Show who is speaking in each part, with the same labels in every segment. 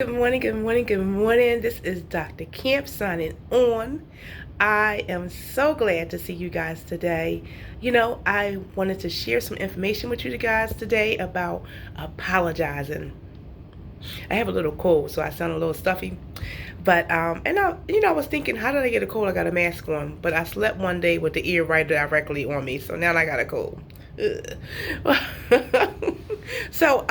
Speaker 1: Good morning, good morning, good morning. This is Dr. Camp signing on. I am so glad to see you guys today. I wanted to share some information with you guys today about apologizing. I have a little cold, so I sound a little stuffy. But I was thinking, how did I get a cold? I got a mask on, but I slept one day with the ear right directly on me, so now I got a cold. so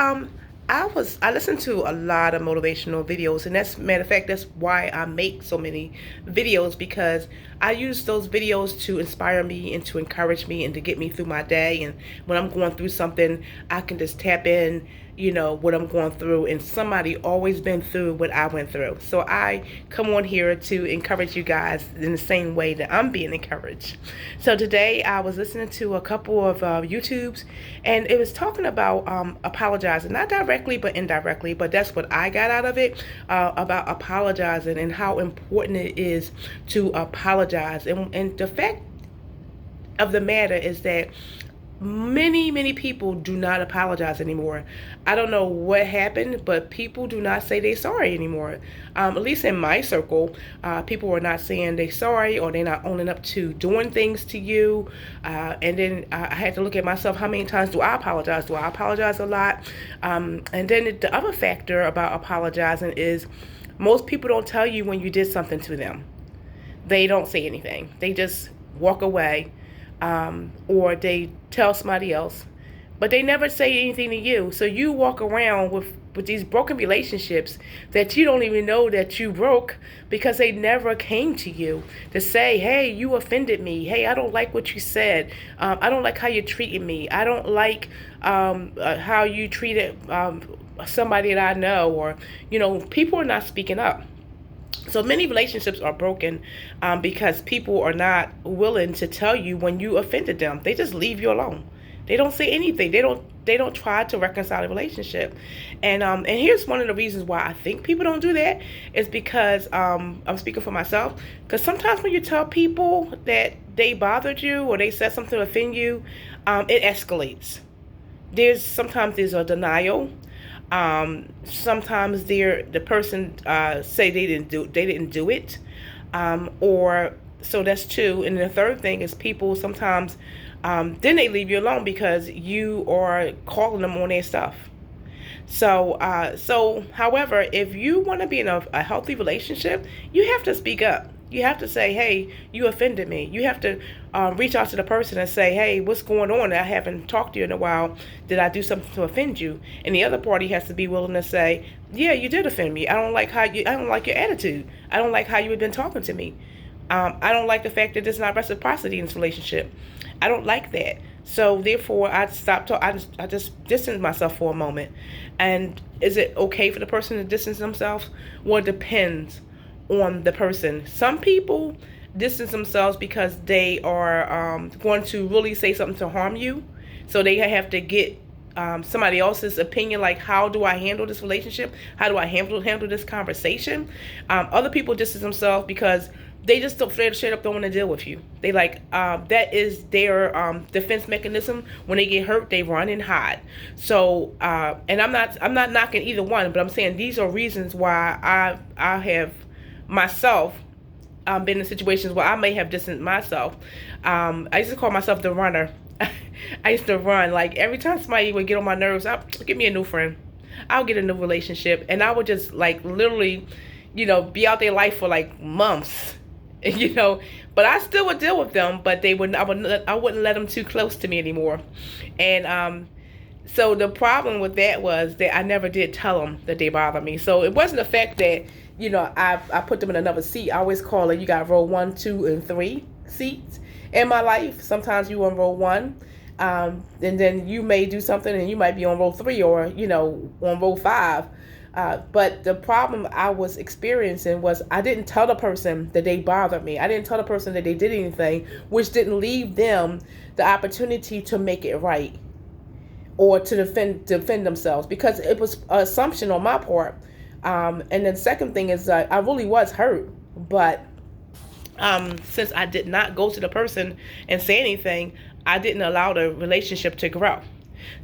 Speaker 1: I listen to a lot of motivational videos, and that's matter of fact, that's why I make so many videos, because I use those videos to inspire me and to encourage me and to get me through my day. And when I'm going through something, I can just tap in, what I'm going through, and somebody always been through what I went through. So I come on here to encourage you guys in the same way that I'm being encouraged. So today I was listening to a couple of YouTubes, and it was talking about apologizing, not directly but indirectly, but that's what I got out of it, about apologizing and how important it is to apologize. And the fact of the matter is that many people do not apologize anymore. I don't know what happened, but people do not say they're sorry anymore. At least in my circle, people are not saying they're sorry, or they're not owning up to doing things to you. And then I had to look at myself. How many times do I apologize? Do I apologize a lot? And then the other factor about apologizing is most people don't tell you when you did something to them. They don't say anything. They just walk away, or they tell somebody else, but they never say anything to you. So you walk around with these broken relationships that you don't even know that you broke, because they never came to you to say, hey, you offended me. Hey, I don't like what you said. I don't like how you treated me. I don't like how you treated somebody that I know. Or, people are not speaking up. So many relationships are broken because people are not willing to tell you when you offended them. They just leave you alone. They don't say anything. They don't try to reconcile the relationship. And here's one of the reasons why I think people don't do that is because I'm speaking for myself. Because sometimes when you tell people that they bothered you or they said something to offend you, it escalates. Sometimes there's a denial. Sometimes the person say they didn't do it, or so that's two. And the third thing is people sometimes then they leave you alone because you are calling them on their stuff. So however, if you want to be in a healthy relationship, you have to speak up. You have to say, hey, you offended me. You have to reach out to the person and say, hey, what's going on? I haven't talked to you in a while. Did I do something to offend you? And the other party has to be willing to say, yeah, you did offend me. I don't like your attitude. I don't like how you have been talking to me. I don't like the fact that there's not reciprocity in this relationship. I don't like that. So therefore, I stopped. I just distanced myself for a moment. And is it okay for the person to distance themselves? Well, it depends on the person. Some people distance themselves because they are going to really say something to harm you. So they have to get somebody else's opinion, like, how do I handle this relationship? How do I handle this conversation? Other people distance themselves because they just straight up don't want to deal with you. They that is their defense mechanism. When they get hurt, they run and hide. So and I'm not knocking either one, but I'm saying these are reasons why I have myself been in situations where I may have distanced myself. I used to call myself the runner. I used to run. Like, every time somebody would get on my nerves, I'll give me a new friend. I'll get a new relationship, and I would just literally, be out their life for months. But I still would deal with them, but I wouldn't let them too close to me anymore. And so the problem with that was that I never did tell them that they bother me. So it wasn't the fact that I put them in another seat. I always call it, you got row 1, 2, and 3 seats in my life. Sometimes you on row 1, and then you may do something and you might be on row 3, or on row 5. But the problem I was experiencing was I didn't tell the person that they bothered me. I didn't tell the person that they did anything, which didn't leave them the opportunity to make it right or to defend themselves, because it was an assumption on my part. And then second thing is I really was hurt, but since I did not go to the person and say anything, I didn't allow the relationship to grow.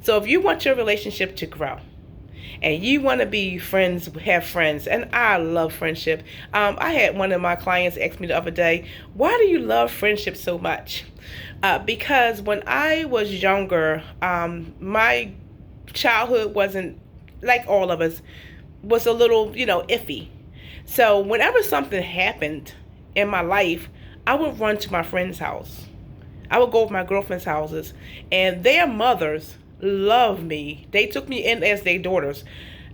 Speaker 1: So if you want your relationship to grow, and you want to be friends, have friends. And I love friendship. I had one of my clients ask me the other day, why do you love friendship so much? Because when I was younger, my childhood wasn't like all of us, was a little, iffy. So whenever something happened in my life, I would run to my friend's house. I would go to my girlfriend's houses, and their mothers love me. They took me in as their daughters.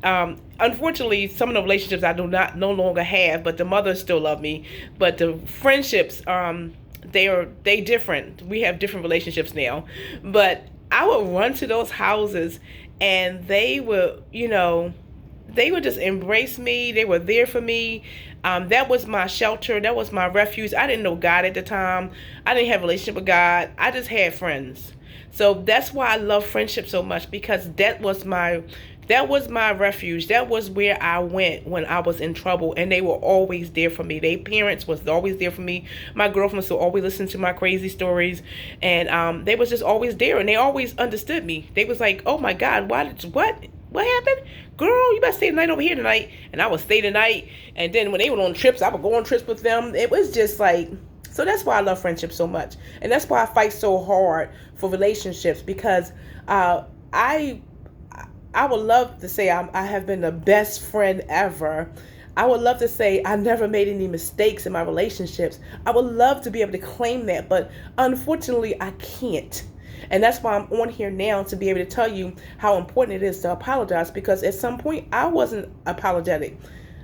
Speaker 1: Unfortunately, some of the relationships I do not no longer have, but the mothers still love me. But the friendships, they different. We have different relationships now. But I would run to those houses, and they would, they would just embrace me. They were there for me. That was my shelter. That was my refuge. I didn't know God at the time. I didn't have a relationship with God. I just had friends. So that's why I love friendship so much, because that was my refuge. That was where I went when I was in trouble, and they were always there for me. Their parents was always there for me. My girlfriends would always listen to my crazy stories, and they was just always there, and they always understood me. They was like, "Oh my God, what happened? Girl, you better stay the night over here tonight." And I would stay the night, and then when they went on trips, I would go on trips with them. It was just like, so that's why I love friendship so much, and that's why I fight so hard for relationships, because I would love to say I have been the best friend ever. I would love to say I never made any mistakes in my relationships. I would love to be able to claim that, but unfortunately I can't. And that's why I'm on here now, to be able to tell you how important it is to apologize, because at some point I wasn't apologetic,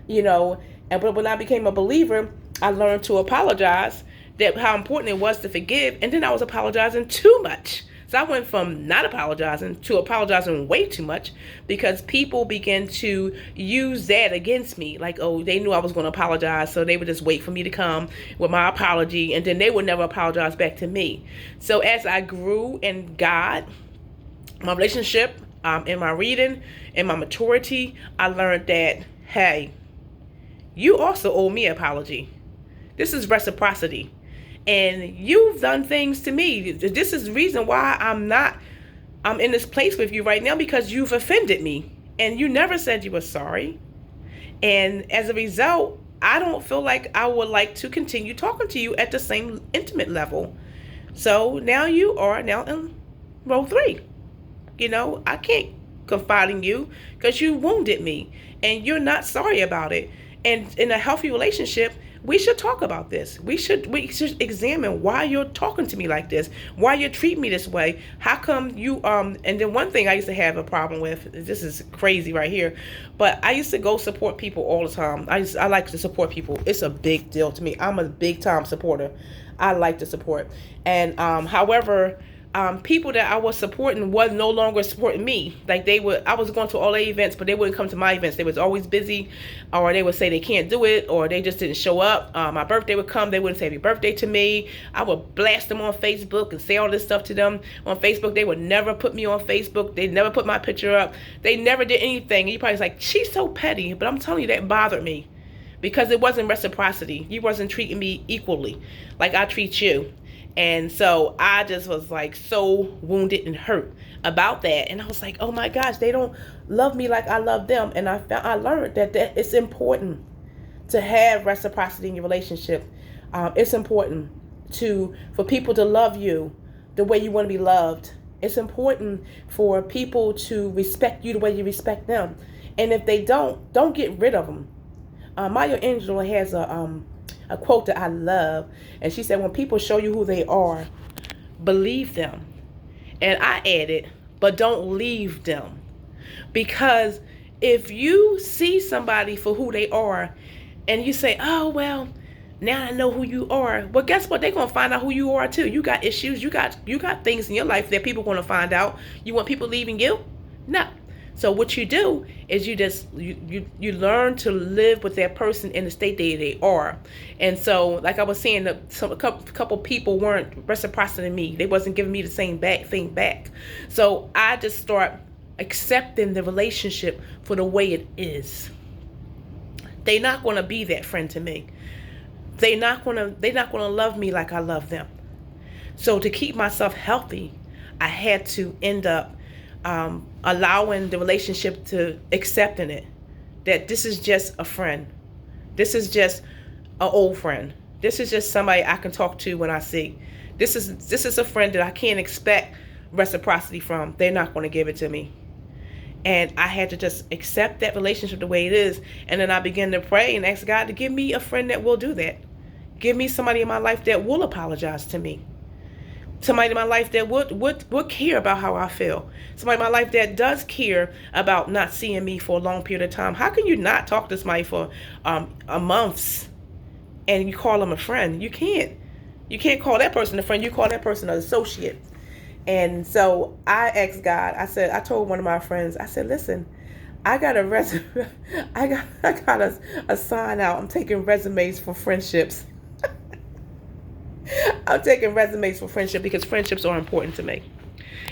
Speaker 1: but when I became a believer, I learned to apologize, that how important it was to forgive, and then I was apologizing too much. So I went from not apologizing to apologizing way too much, because people began to use that against me. Like, oh, they knew I was going to apologize, so they would just wait for me to come with my apology, and then they would never apologize back to me. So as I grew in God, my relationship, in my reading, in my maturity, I learned that, hey, you also owe me an apology. This is reciprocity. And you've done things to me. This is the reason why I'm in this place with you right now, because you've offended me. And you never said you were sorry. And as a result, I don't feel like I would like to continue talking to you at the same intimate level. So now you are now in row 3. I can't confide in you because you wounded me, and you're not sorry about it. And in a healthy relationship, we should talk about this. We should examine why you're talking to me like this, why you treat me this way. How come you and then one thing I used to have a problem with, this is crazy right here, but I used to go support people all the time. I like to support people. It's a big deal to me. I'm a big time supporter. I like to support. And however, people that I was supporting was no longer supporting me. Like I was going to all their events, but they wouldn't come to my events. They was always busy, or they would say they can't do it, or they just didn't show up. My birthday would come, they wouldn't say happy birthday to me. I would blast them on Facebook and say all this stuff to them on Facebook. They would never put me on Facebook. They never put my picture up. They never did anything. And you probably was like, she's so petty, but I'm telling you, that bothered me, because it wasn't reciprocity. You wasn't treating me equally like I treat you. And so I just was like so wounded and hurt about that. And I was like, oh my gosh, they don't love me like I love them. And I learned that it's important to have reciprocity in your relationship. It's important for people to love you the way you want to be loved. It's important for people to respect you the way you respect them. And if they don't get rid of them. Maya Angelou has a quote that I love, and she said, when people show you who they are, believe them. And I added, but don't leave them. Because if you see somebody for who they are, and you say, oh, well, now I know who you are, well, guess what? They're going to find out who you are too. You got issues. You got things in your life that people are going to find out. You want people leaving you? No. So what you do is you learn to live with that person in the state they are. And so, like I was saying, a couple people weren't reciprocity to me. They wasn't giving me the same thing back. So I just start accepting the relationship for the way it is. They're not going to be that friend to me. They're not going to love me like I love them. So to keep myself healthy, I had to end up allowing the relationship to accepting it, that this is just a friend. This is just an old friend. This is just somebody I can talk to when I see. This is a friend that I can't expect reciprocity from. They're not going to give it to me. And I had to just accept that relationship the way it is. And then I began to pray and ask God to give me a friend that will do that. Give me somebody in my life that will apologize to me. Somebody in my life that would care about how I feel. Somebody in my life that does care about not seeing me for a long period of time. How can you not talk to somebody for a months and you call them a friend? You can't. You can't call that person a friend. You call that person an associate. And so I asked God, I told one of my friends, I said, listen, I got a sign out. I'm taking resumes for friendships. I'm taking resumes for friendship because friendships are important to me.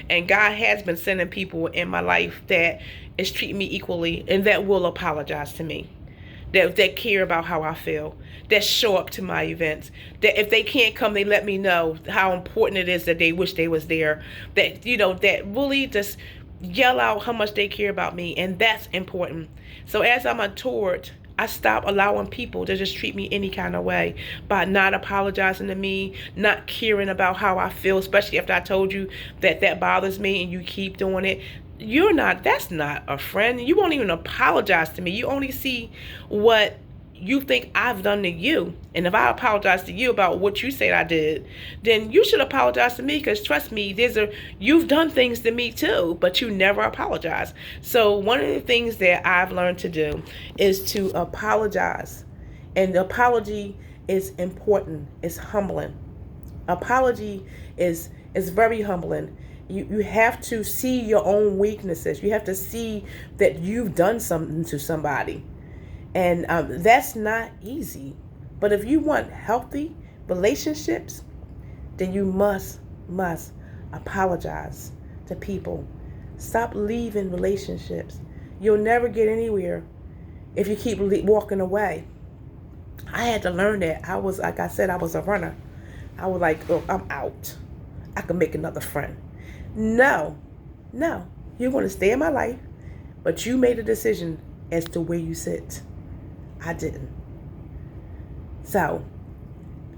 Speaker 1: And God has been sending people in my life that is treating me equally and that will apologize to me. That care about how I feel, that show up to my events, that if they can't come, they let me know how important it is that they wish they was there, that, that really just yell out how much they care about me, and that's important. So as I'm matured, I stop allowing people to just treat me any kind of way by not apologizing to me, not caring about how I feel, especially after I told you that bothers me and you keep doing it. That's not a friend. You won't even apologize to me. You only see what you think I've done to you. And if I apologize to you about what you said I did, then you should apologize to me, because trust me, you've done things to me too, but you never apologize. So one of the things that I've learned to do is to apologize. And the apology is important. It's humbling. Apology is very humbling. You have to see your own weaknesses. You have to see that you've done something to somebody. And that's not easy. But if you want healthy relationships, then you must apologize to people. Stop leaving relationships. You'll never get anywhere if you keep walking away. I had to learn that. Like I said, I was a runner. I was like, oh, I'm out. I can make another friend. No, you're going to stay in my life, but you made a decision as to where you sit. I didn't. So,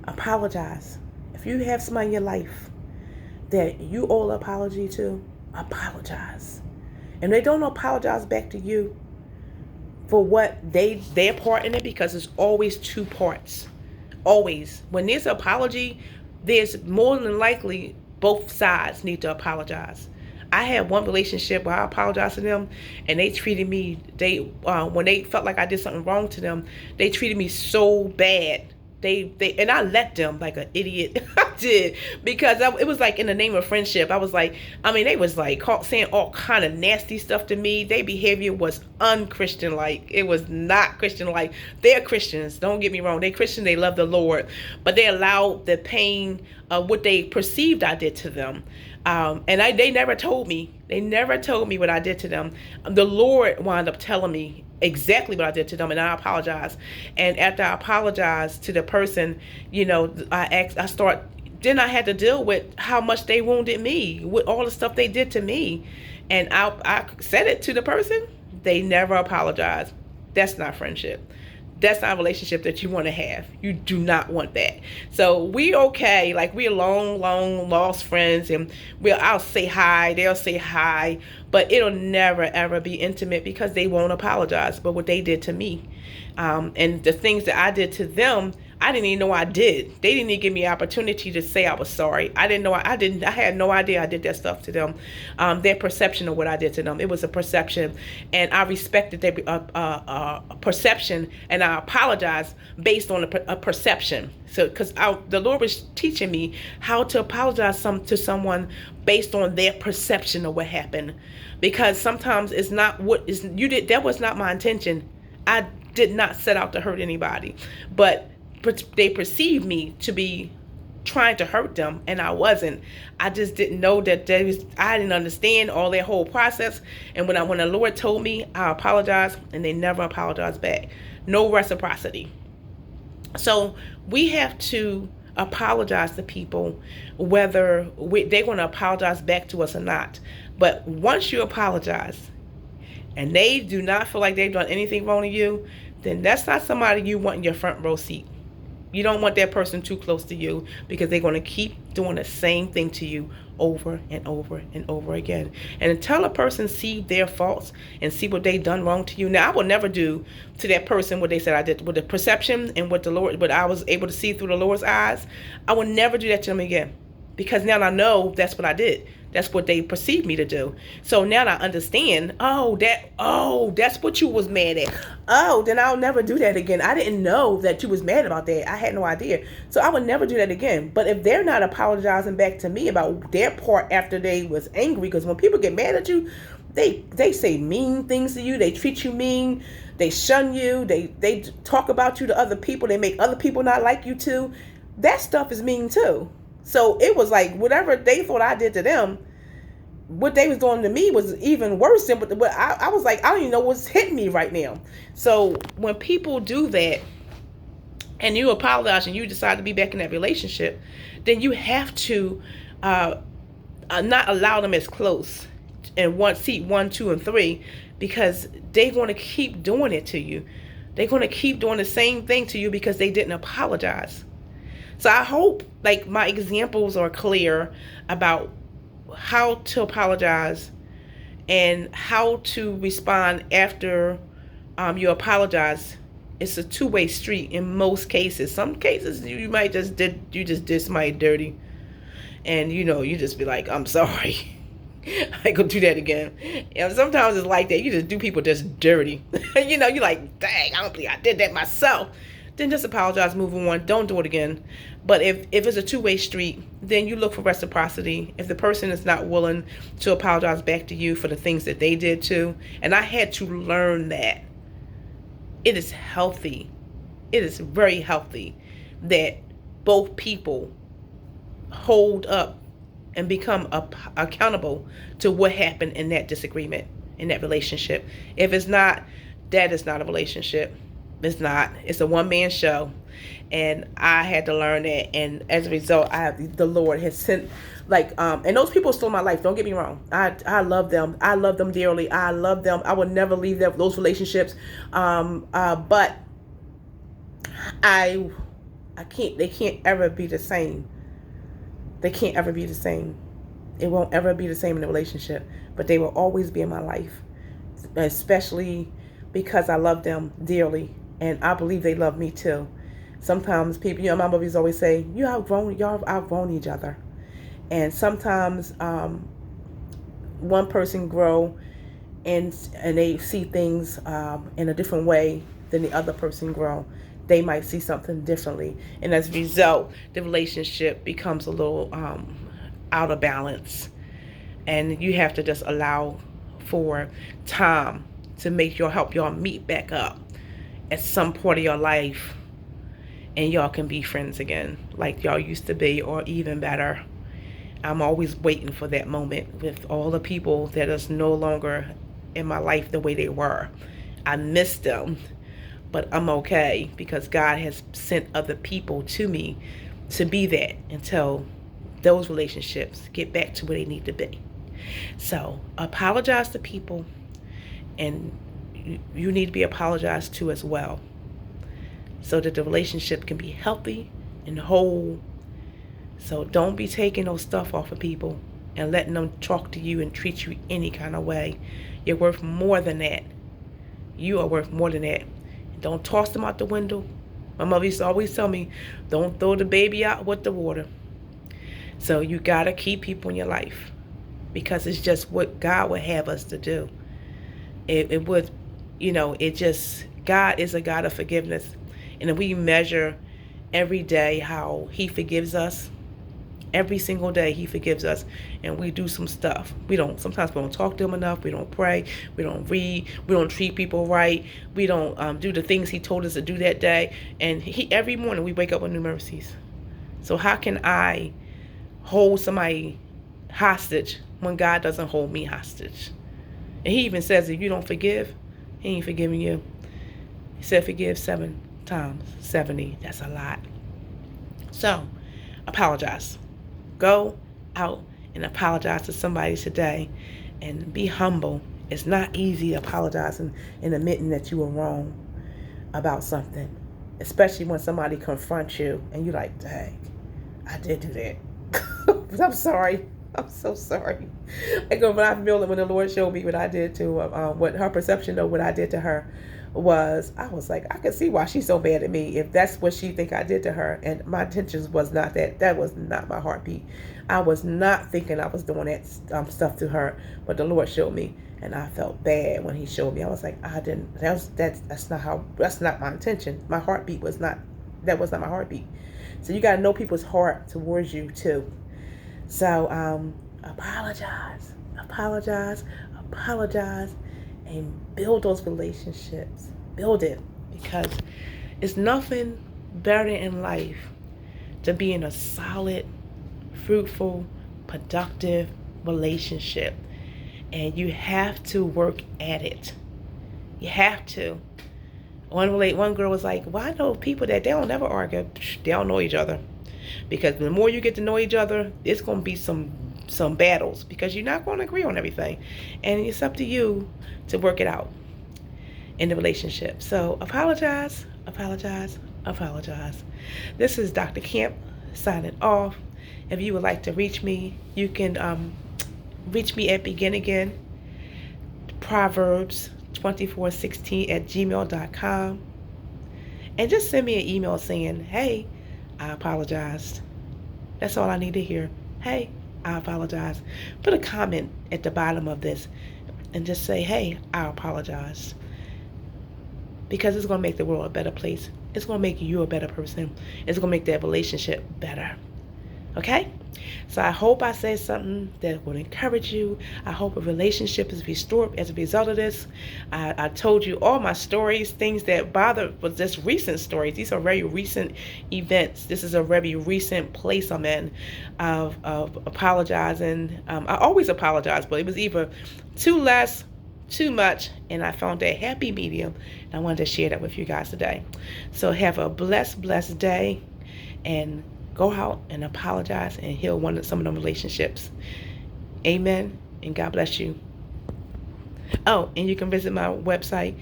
Speaker 1: apologize. If you have somebody in your life that you owe an apology to, apologize. And they don't apologize back to you for what their part in it, because there's always two parts. Always. When there's an apology, there's more than likely both sides need to apologize. I had one relationship where I apologized to them, and they treated me, when they felt like I did something wrong to them, they treated me so bad. And I let them like an idiot. I did, because it was like in the name of friendship. I was like, they was like saying all kind of nasty stuff to me. Their behavior was unchristian-like. It was not Christian-like. They're Christians. Don't get me wrong. They're Christian. They love the Lord, but they allowed the pain of what they perceived I did to them. And they never told me. They never told me what I did to them. The Lord wound up telling me exactly what I did to them, and I apologized. And after I apologized to the person, then I had to deal with how much they wounded me, with all the stuff they did to me. And I said it to the person. They never apologized. That's not friendship. That's not a relationship that you want to have. You do not want that. So we okay, like we're long lost friends, and I'll say hi, they'll say hi, but it'll never ever be intimate, because they won't apologize for what they did to me. And the things that I did to them, I didn't even know I did. They didn't even give me an opportunity to say I was sorry. I didn't know. I had no idea I did that stuff to them. Their perception of what I did to them, it was a perception, and I respected their perception, and I apologized based on a perception. So, because the Lord was teaching me how to apologize to someone based on their perception of what happened, because sometimes it's not what is you did. That was not my intention. I did not set out to hurt anybody, but they perceived me to be trying to hurt them, and I wasn't. I just didn't know that I didn't understand all their whole process. And when the Lord told me, I apologized, and they never apologized back. No reciprocity. So we have to apologize to people, whether they're going to apologize back to us or not. But once you apologize and they do not feel like they've done anything wrong to you, then that's not somebody you want in your front row seat. You don't want that person too close to you, because they're going to keep doing the same thing to you over and over and over again. And until a person see their faults and see what they done wrong to you. Now, I will never do to that person what they said I did, with the perception and what the Lord, what I was able to see through the Lord's eyes. I will never do that to them again, because now I know that's what I did. That's what they perceived me to do. So now I understand, that's what you was mad at. Oh, then I'll never do that again. I didn't know that you was mad about that. I had no idea. So I would never do that again. But if they're not apologizing back to me about their part after they was angry, because when people get mad at you, they say mean things to you. They treat you mean. They shun you. They talk about you to other people. They make other people not like you too. That stuff is mean too. So it was like whatever they thought I did to them, what they was doing to me was even worse than what I was like, I don't even know what's hitting me right now. So when people do that and you apologize and you decide to be back in that relationship, then you have to not allow them as close in seat 1, 2, and 3, because they're going to keep doing it to you. They're going to keep doing the same thing to you because they didn't apologize. So I hope like my examples are clear about how to apologize and how to respond after you apologize. It's a two-way street in most cases. Some cases you just did somebody dirty, and you just be like, I'm sorry. I go do that again. And sometimes it's like that. You just do people just dirty. You're like, dang, I don't believe I did that myself. Then just apologize, move on. Don't do it again. But if it's a two-way street, then you look for reciprocity. If the person is not willing to apologize back to you for the things that they did too, and I had to learn that it is healthy. It is very healthy that both people hold up and become accountable to what happened in that disagreement, in that relationship. If it's not, that is not a relationship. It's not. It's a one-man show. And I had to learn that. And as a result, the Lord has sent, and those people are still in my life. Don't get me wrong. I love them. I love them dearly. I love them. I would never leave those relationships. But I can't, they can't ever be the same. They can't ever be the same. It won't ever be the same in a relationship. But they will always be in my life. Especially because I love them dearly. And I believe they love me too. Sometimes people, my mothers always say, y'all have outgrown each other. And sometimes one person grow and they see things in a different way than the other person grow. They might see something differently. And as a result, the relationship becomes a little out of balance. And you have to just allow for time to help y'all meet back up at some point of your life, and y'all can be friends again like y'all used to be, or even better. I'm always waiting for that moment with all the people that is no longer in my life the way they were. I miss them, but I'm okay because God has sent other people to me to be that until those relationships get back to where they need to be. So apologize to people, and you need to be apologized to as well, so that the relationship can be healthy and whole. So don't be taking those stuff off of people and letting them talk to you and treat you any kind of way. You're worth more than that. You are worth more than that. Don't toss them out the window. My mother used to always tell me, don't throw the baby out with the water. So you got to keep people in your life, because it's just what God would have us to do. It would, God is a God of forgiveness. And if we measure every day how he forgives us, every single day he forgives us, and we do some stuff. Sometimes we don't talk to him enough, we don't pray, we don't read, we don't treat people right, we don't do the things he told us to do that day. And every morning we wake up with new mercies. So how can I hold somebody hostage when God doesn't hold me hostage? And he even says, if you don't forgive, he ain't forgiving you. He said forgive 7 times 70. That's a lot. So apologize. Go out and apologize to somebody today, and be humble. It's not easy apologizing and admitting that you were wrong about something, especially when somebody confronts you and you're like, dang, I did do that. I'm sorry. I'm so sorry. I go, but I feel it when the Lord showed me what I did to what her perception of what I did to her was. I was like, I can see why she's so mad at me if that's what she think I did to her. And my intentions was not that. That was not my heartbeat. I was not thinking I was doing that stuff to her, but the Lord showed me, and I felt bad when He showed me. I was like, I didn't. That's not how. That's not my intention. My heartbeat was not. That was not my heartbeat. So you got to know people's heart towards you too. So apologize, and build those relationships. Build it, because it's nothing better in life to be in a solid, fruitful, productive relationship. And you have to work at it. You have to. One girl was like, well, I know people that they don't never argue. They don't know each other. Because the more you get to know each other, it's going to be some battles, because you're not going to agree on everything. And it's up to you to work it out in the relationship. So apologize. This is Dr. Camp signing off. If you would like to reach me, you can reach me at Begin Again Proverbs 24:16 @gmail.com, and just send me an email saying, hey, I apologized. That's all I need to hear. Hey, I apologize. Put a comment at the bottom of this and just say, hey, I apologize. Because it's going to make the world a better place. It's going to make you a better person. It's going to make that relationship better. Okay? So I hope I said something that will encourage you. I hope a relationship is restored as a result of this. I told you all my stories, things that bother, was just recent stories. These are very recent events. This is a very recent place I'm in of apologizing. I always apologize, but it was either too less, too much, and I found that happy medium, and I wanted to share that with you guys today. So have a blessed day, and go out and apologize and heal some of them relationships. Amen. And God bless you. Oh, and you can visit my website,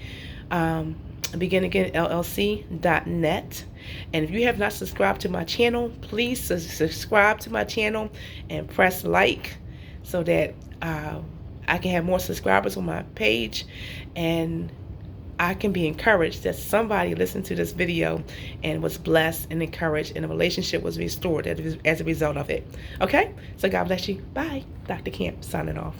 Speaker 1: beginagainllc.net. And if you have not subscribed to my channel, please subscribe to my channel and press like, so that I can have more subscribers on my page, and I can be encouraged that somebody listened to this video and was blessed and encouraged, and a relationship was restored as a result of it. Okay? So God bless you. Bye. Dr. Camp signing off.